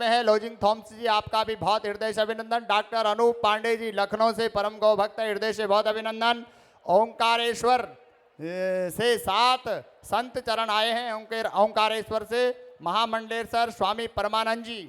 में है lodging Thoms जी, आपका भी बहुत हृदय से अभिनंदन। डॉक्टर अनूप पांडे जी लखनऊ से परम गौ भक्त, हृदय से बहुत अभिनंदन। ओंकारेश्वर से 7 संत चरण आए हैं। ओंकारेश्वर से महामंडलेश्वर स्वामी परमानंद जी,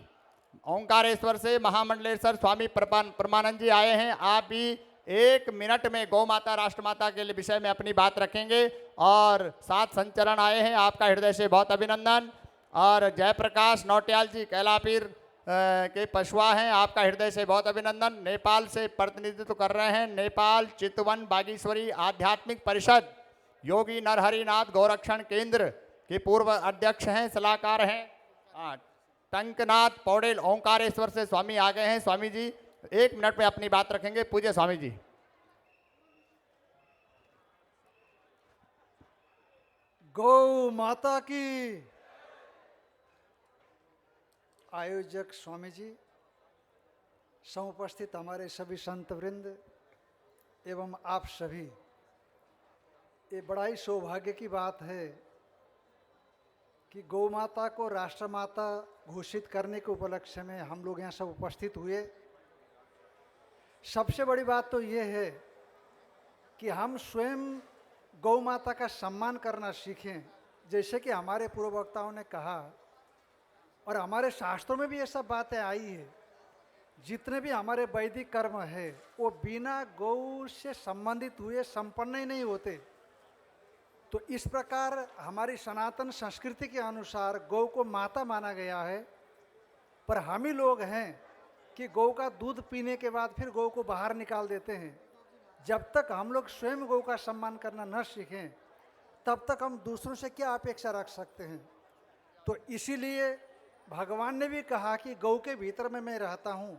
ओंकारेश्वर से महामंडलेश्वर स्वामी परमानंद जी आए हैं। आप भी 1 मिनट में गौ माता राष्ट्रमाता के विषय में अपनी बात रखेंगे। और 7 संचरण आए हैं, आपका हृदय से बहुत अभिनंदन। और जयप्रकाश नौटियाल जी कैलापीर के पशुआ हैं, आपका हृदय से बहुत अभिनंदन। नेपाल से प्रतिनिधित्व कर रहे हैं, नेपाल चितवन बागेश्वरी आध्यात्मिक परिषद योगी नरहरिनाथ गौरक्षण केंद्र के पूर्व अध्यक्ष हैं, सलाहकार हैं टंकनाथ पौड़ेल। ओंकारेश्वर से स्वामी आ गए हैं। स्वामी जी 1 मिनट में अपनी बात रखेंगे, पूज्य स्वामी जी। गौ माता की। आयोजक स्वामी जी, समुपस्थित हमारे सभी संत वृंद एवं आप सभी, ये बड़ा ही सौभाग्य की बात है कि गौ माता को राष्ट्रमाता घोषित करने के उपलक्ष्य में हम लोग यहाँ सब उपस्थित हुए। सबसे बड़ी बात तो ये है कि हम स्वयं गौ माता का सम्मान करना सीखें, जैसे कि हमारे पूर्व वक्ताओं ने कहा और हमारे शास्त्रों में भी ये सब बातें आई है। जितने भी हमारे वैदिक कर्म है वो बिना गौ से संबंधित हुए संपन्न ही नहीं होते। तो इस प्रकार हमारी सनातन संस्कृति के अनुसार गौ को माता माना गया है। पर हम ही लोग हैं कि गौ का दूध पीने के बाद फिर गौ को बाहर निकाल देते हैं। जब तक हम लोग स्वयं गौ का सम्मान करना न सीखें तब तक हम दूसरों से क्या अपेक्षा रख सकते हैं। तो इसीलिए भगवान ने भी कहा कि गौ के भीतर में मैं रहता हूँ।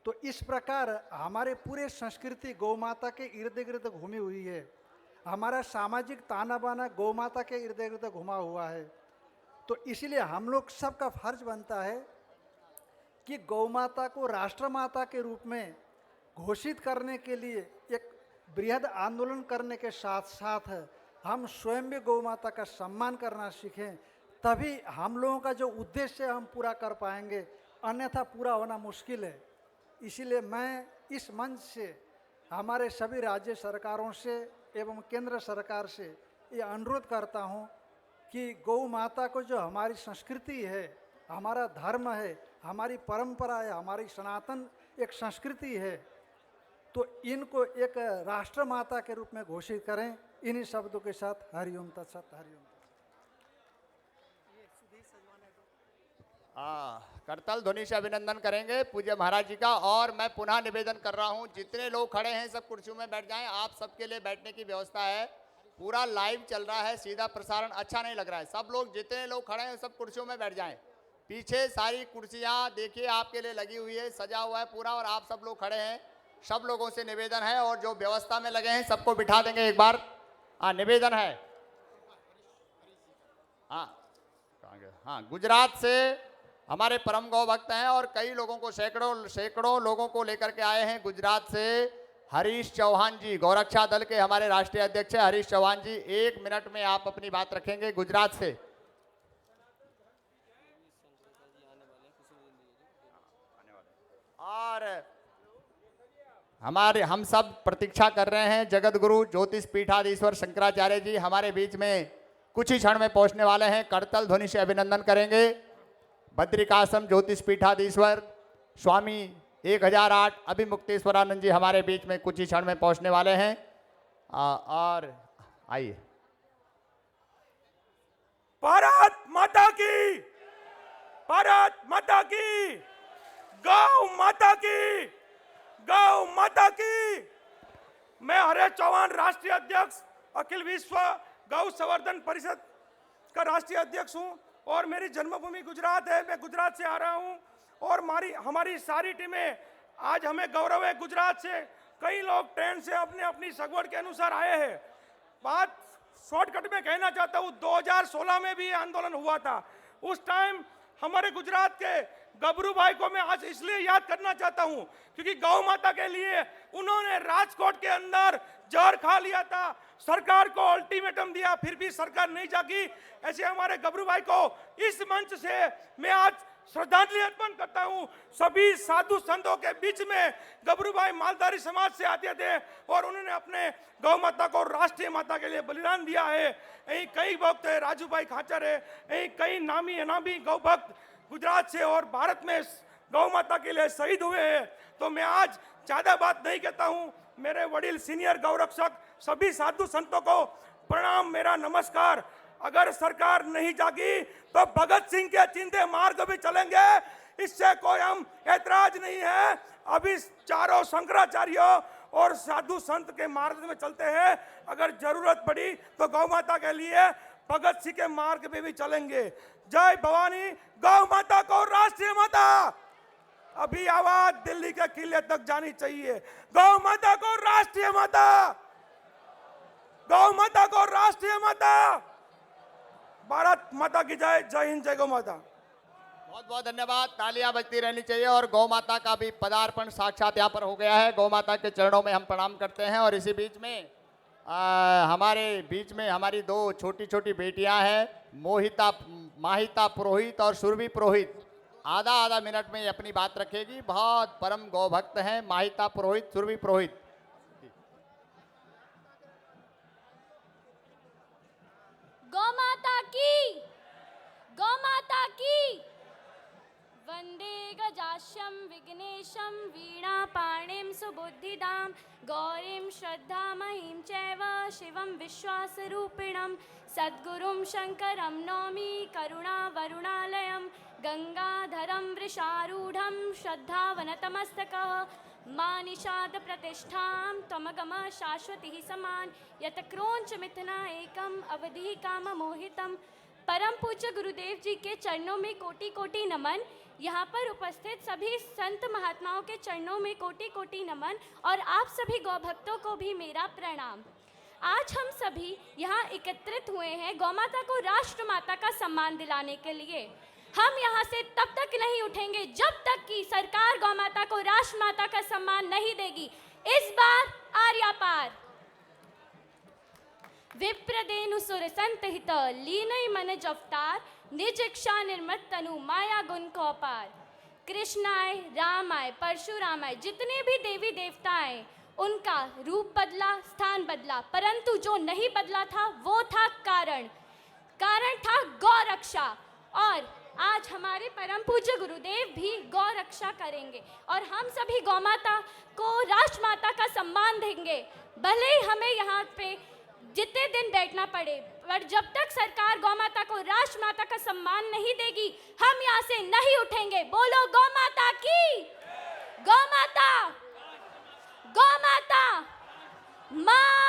तो इस प्रकार हमारे पूरे संस्कृति गौ माता के इर्द गिर्द घूमी हुई है। हमारा सामाजिक ताना बाना गौ माता के इर्द गिर्द घुमा हुआ है। तो इसीलिए हम लोग सबका फर्ज बनता है कि गौ माता को राष्ट्रमाता के रूप में घोषित करने के लिए एक बृहद आंदोलन करने के साथ साथ हम स्वयं भी गौ माता का सम्मान करना सीखें, तभी हम लोगों का जो उद्देश्य हम पूरा कर पाएंगे, अन्यथा पूरा होना मुश्किल है। इसीलिए मैं इस मंच से हमारे सभी राज्य सरकारों से एवं केंद्र सरकार से ये अनुरोध करता हूँ कि गौ माता को जो हमारी संस्कृति है, हमारा धर्म है, हमारी परंपरा है, हमारी सनातन एक संस्कृति है, तो इनको एक राष्ट्र माता के रूप में घोषित करें। इन्हीं शब्दों के साथ हरिओम तत्सत। हरिओम। करतल ध्वनि से अभिनंदन करेंगे पूज्य महाराज जी का। और मैं पुनः निवेदन कर रहा हूं, जितने लोग खड़े हैं सब कुर्सियों में बैठ जाएं। आप सबके लिए बैठने की व्यवस्था है, पूरा लाइव चल रहा है, सीधा प्रसारण अच्छा नहीं लग रहा है। सब लोग जितने लोग खड़े हैं सब कुर्सियों में बैठ जाएं। पीछे सारी कुर्सियां देखिए आपके लिए लगी हुई है, सजा हुआ है पूरा, और आप सब लोग खड़े हैं। सब लोगों से निवेदन है, और जो व्यवस्था में लगे हैं सबको बिठा देंगे एक बार। निवेदन है। हाँ, गुजरात से हमारे परम गौ भक्त हैं और कई लोगों को सैकड़ों लोगों को लेकर के आए हैं। गुजरात से हरीश चौहान जी, गौरक्षा दल के हमारे राष्ट्रीय अध्यक्ष हैं हरीश चौहान जी। 1 मिनट में आप अपनी बात रखेंगे गुजरात से। और हम सब प्रतीक्षा कर रहे हैं जगत गुरु ज्योतिष पीठाधीश्वर शंकराचार्य जी हमारे बीच में कुछ ही क्षण में पहुंचने वाले हैं। करतल ध्वनि से अभिनंदन करेंगे। बद्रिकाश्रम ज्योतिष पीठाधीश्वर स्वामी 1008 अभिमुक्तेश्वरानंद जी हमारे बीच में कुछ ही क्षण में पहुंचने वाले हैं। और आइए। भारत माता की, भारत माता की, गौ माता की, गौ माता की। मैं हरीश चौहान, राष्ट्रीय अध्यक्ष, अखिल विश्व गौ संवर्धन परिषद का राष्ट्रीय अध्यक्ष हूं, और मेरी जन्मभूमि गुजरात है। मैं गुजरात से आ रहा हूं, और हमारी सारी टीमें, आज हमें गौरव है गुजरात से कई लोग ट्रेन से अपने अपनी सगवड़ के अनुसार आए हैं। बात शॉर्टकट में कहना चाहता हूं, 2016 में भी आंदोलन हुआ था। उस टाइम हमारे गुजरात के गबरू भाई को मैं आज इसलिए याद करना चाहता हूं क्योंकि गौ माता के लिए उन्होंने राजकोट के अंदर जहर खा लिया था, सरकार को अल्टीमेटम दिया, फिर भी सरकार नहीं जागी। ऐसे हमारे गबरू भाई को इस मंच से मैं आज श्रद्धांजलि अर्पण करता हूं सभी साधु संतों के बीच में। गबरू भाई मालधारी समाज से आते थे और उन्होंने अपने गौ माता को राष्ट्रीय माता के लिए बलिदान दिया है। यही कई भक्त है, राजू भाई खाचर है, यही कई नामी अनामी गौ भक्त गुजरात से और भारत में गौ माता के लिए शहीद हुए हैं। तो मैं आज ज्यादा बात नहीं कहता हूं। मेरे वडील सीनियर गौरक्षक सभी साधु संतों को प्रणाम, मेरा नमस्कार। अगर सरकार नहीं जागी तो भगत सिंह के चिंधे मार्ग भी चलेंगे, इससे कोई हम ऐतराज नहीं है। अभी चारों शंकराचार्यों और साधु संत के मार्ग में चलते हैं। अगर जरूरत पड़ी तो गौ माता के लिए भगत सिंह के मार्ग पे भी चलेंगे। जय भवानी, गौ माता को राष्ट्रीय माता। अभी आवाज दिल्ली के किले तक जानी चाहिए, गौ माता को राष्ट्रीय माता, गौ माता को राष्ट्रीय माता। भारत माता की जय। जय हिंद, जय गौ माता। बहुत बहुत धन्यवाद। तालियां बजती रहनी चाहिए। और गौ माता का भी पदार्पण साक्षात यहाँ पर हो गया है। गौ माता के चरणों में हम प्रणाम करते हैं। और इसी बीच में हमारे बीच में हमारी दो छोटी छोटी बेटियां हैं, माहिता पुरोहित और सुरभि पुरोहित। आधा आधा मिनट में ये अपनी बात रखेगी। बहुत परम गौ भक्त हैं माहिता पुरोहित, सुरभि पुरोहित। गौ माता की, गौ माता की। वंदे गजास्यं विघ्नेशं वीणापाणिं सुबुद्धिदां गौरीं श्रद्धामयीं चैव शिवं विश्वासरूपिणं सद्गुरुं शङ्करं नौमि करुणावरुणालयं गंगाधरं वृषारूढं श्रद्धावनतमस्तकः मानिषाद प्रतिष्ठां त्वमगम शाश्वती समान यत क्रोंच मिथुना एकम अवधि काम मोहितम। परम पूज्य गुरुदेव जी के चरणों में कोटि कोटि नमन। यहाँ पर उपस्थित सभी संत महात्माओं के चरणों में कोटि कोटि नमन। और आप सभी गौ भक्तों को भी मेरा प्रणाम। आज हम सभी यहाँ एकत्रित हुए हैं गौ माता को राष्ट्र माता का सम्मान दिलाने के लिए। हम यहाँ से तब तक नहीं उठेंगे जब तक कि सरकार गौ माता को राष्ट्र माता का सम्मान नहीं देगी। इस बार आर्या पार। विप्रदेनु सुर संत हित लीनई मन जवतार निज इच्छा निर्मत तनु माया गुण को पार। कृष्ण आए, राम आए, परशुराम आए, जितने भी देवी देवता आए उनका रूप बदला, स्थान बदला, परंतु जो नहीं बदला था वो था कारण था गौ रक्षा। और आज हमारे परम पूज्य गुरुदेव भी गौ रक्षा करेंगे और हम सभी गौ माता को राष्ट्र माता का सम्मान देंगे। भले ही हमें यहाँ पे जितने दिन बैठना पड़े, पर जब तक सरकार गौ माता को राष्ट्र माता का सम्मान नहीं देगी हम यहाँ से नहीं उठेंगे। बोलो गौ माता की, गौ माता, गौ माता माँ।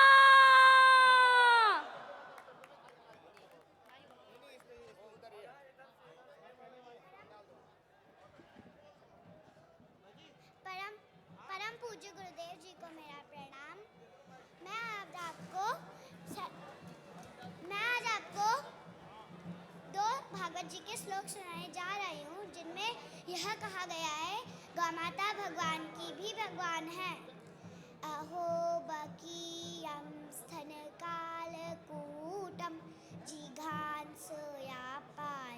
परम पूज्य गुरुदेव जी को मेरा प्रणाम। मैं आज आपको दो भागवत जी के श्लोक सुनाने जा रही हूँ, जिनमें यह कहा गया है गौ माता भगवान की भी भगवान है। अहो बकीयम स्तन कालकूटम जिघांसयापाय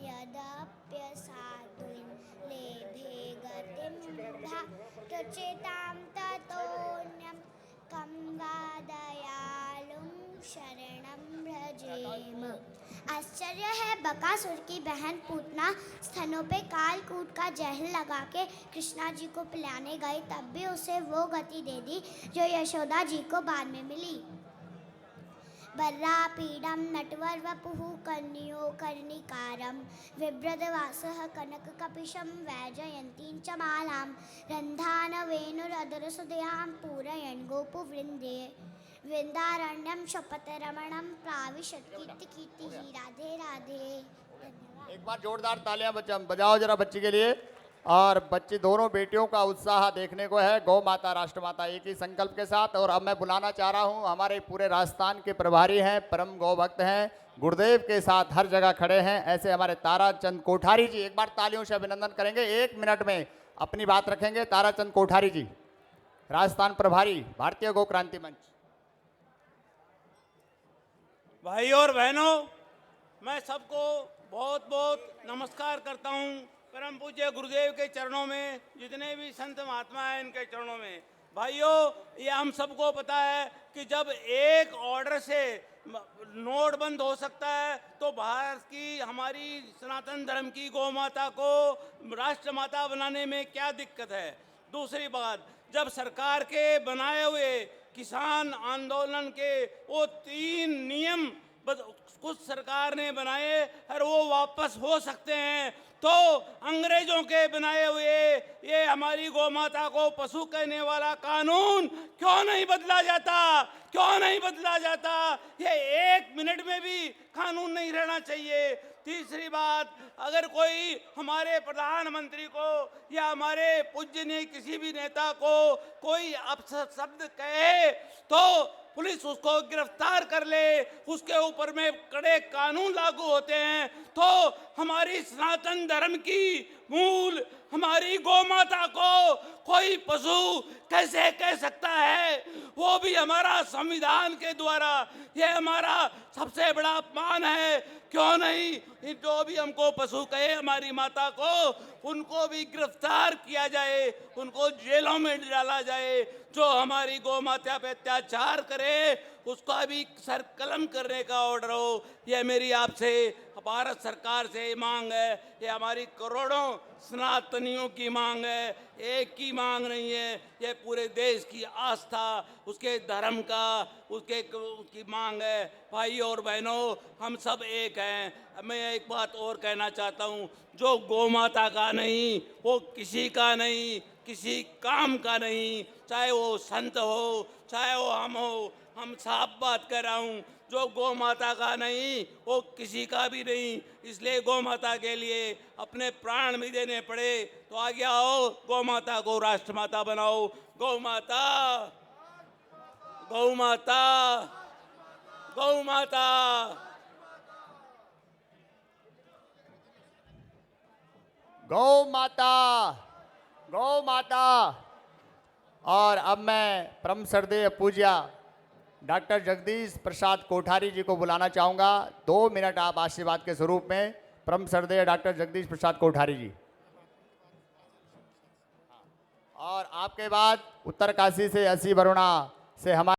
यदप्य साधुन लेभे गतिं चेतां ततोऽन्यं कं वा दयालुं शरणं भजेम। आश्चर्य है, बकासुर की बहन पूतना स्तनों पे कालकूट का जहर लगा के कृष्णा जी को पिलाने गई, तब भी उसे वो गति दे दी जो यशोदा जी को बाद में मिली। बर्रापीडं नटवर वपुः कन्यो कर्णिकारं विभ्रदवासः कनककपिशं वैजयन्तीं च मालां रन्धानवेणुरधरसुधयां पूरयन् गोपुवृन्दे वृन्दारण्यं शपथरमणं प्राविशत् कीर्तिकीर्तिः। राधे राधे। धन्यवाद। एक बार जोरदार तालियां बजाओ जरा बच्ची के लिए। और बच्ची दोनों बेटियों का उत्साह देखने को है। गौ माता राष्ट्र माता एक ही संकल्प के साथ। और अब मैं बुलाना चाह रहा हूं, हमारे पूरे राजस्थान के प्रभारी हैं, परम गौ भक्त हैं, गुरुदेव के साथ हर जगह खड़े हैं, ऐसे हमारे ताराचंद कोठारी जी। एक बार तालियों से अभिनंदन करेंगे। 1 मिनट में अपनी बात रखेंगे ताराचंद कोठारी जी, राजस्थान प्रभारी, भारतीय गौ क्रांति मंच। भाई और बहनों, मैं सबको बहुत बहुत नमस्कार करता हूं। परम पूज्य गुरुदेव के चरणों में, जितने भी संत महात्मा हैं इनके चरणों में। भाइयों, ये हम सबको पता है कि जब एक ऑर्डर से नोट बंद हो सकता है तो भारत की, हमारी सनातन धर्म की गौ माता को राष्ट्र माता बनाने में क्या दिक्कत है। दूसरी बात, जब सरकार के बनाए हुए किसान आंदोलन के वो 3 नियम कुछ सरकार ने बनाए और वो वापस हो सकते हैं, तो अंग्रेजों के बनाए हुए ये हमारी गौ माता को पशु कहने वाला कानून क्यों नहीं बदला जाता, क्यों नहीं बदला जाता। ये 1 मिनट में भी कानून नहीं रहना चाहिए। तीसरी बात, अगर कोई हमारे प्रधानमंत्री को या हमारे पूजनीय किसी भी नेता को कोई अपशब्द कहे तो पुलिस उसको गिरफ्तार कर ले, उसके ऊपर में कड़े कानून लागू होते हैं, तो हमारी सनातन धर्म की मूल हमारी गौ माता को कोई पशु कैसे कह सकता है। वो भी हमारा संविधान के द्वारा, ये हमारा सबसे बड़ा अपमान है। क्यों नहीं जो भी हमको पशु कहे हमारी माता को, उनको भी गिरफ्तार किया जाए, उनको जेलों में डाला जाए। जो हमारी गौ माता पे अत्याचार करे उसका भी सर कलम करने का ऑर्डर हो। यह मेरी आपसे भारत सरकार से मांग है। ये हमारी करोड़ों सनातनियों की मांग है, एक की मांग नहीं है। ये पूरे देश की आस्था, उसके धर्म का, उसकी मांग है। भाई और बहनों, हम सब एक हैं। मैं एक बात और कहना चाहता हूँ, जो गौ माता का नहीं वो किसी का नहीं, किसी काम का नहीं, चाहे वो संत हो चाहे वो हम साफ बात कर रहा हूँ। जो गौ माता का नहीं वो किसी का भी नहीं, इसलिए गौ माता के लिए अपने प्राण भी देने पड़े तो आगे आओ, गौ माता को राष्ट्र माता बनाओ। गौ माता, गौ माता, गौ माता। गौ माता, गौ माता। और अब मैं परम श्रद्धेय पूज्य डॉक्टर जगदीश प्रसाद कोठारी जी को बुलाना चाहूँगा। 2 मिनट आप आशीर्वाद के स्वरूप में, परम श्रद्धेय डॉक्टर जगदीश प्रसाद कोठारी जी। और आपके बाद उत्तरकाशी से 80 वरुणा से हमारे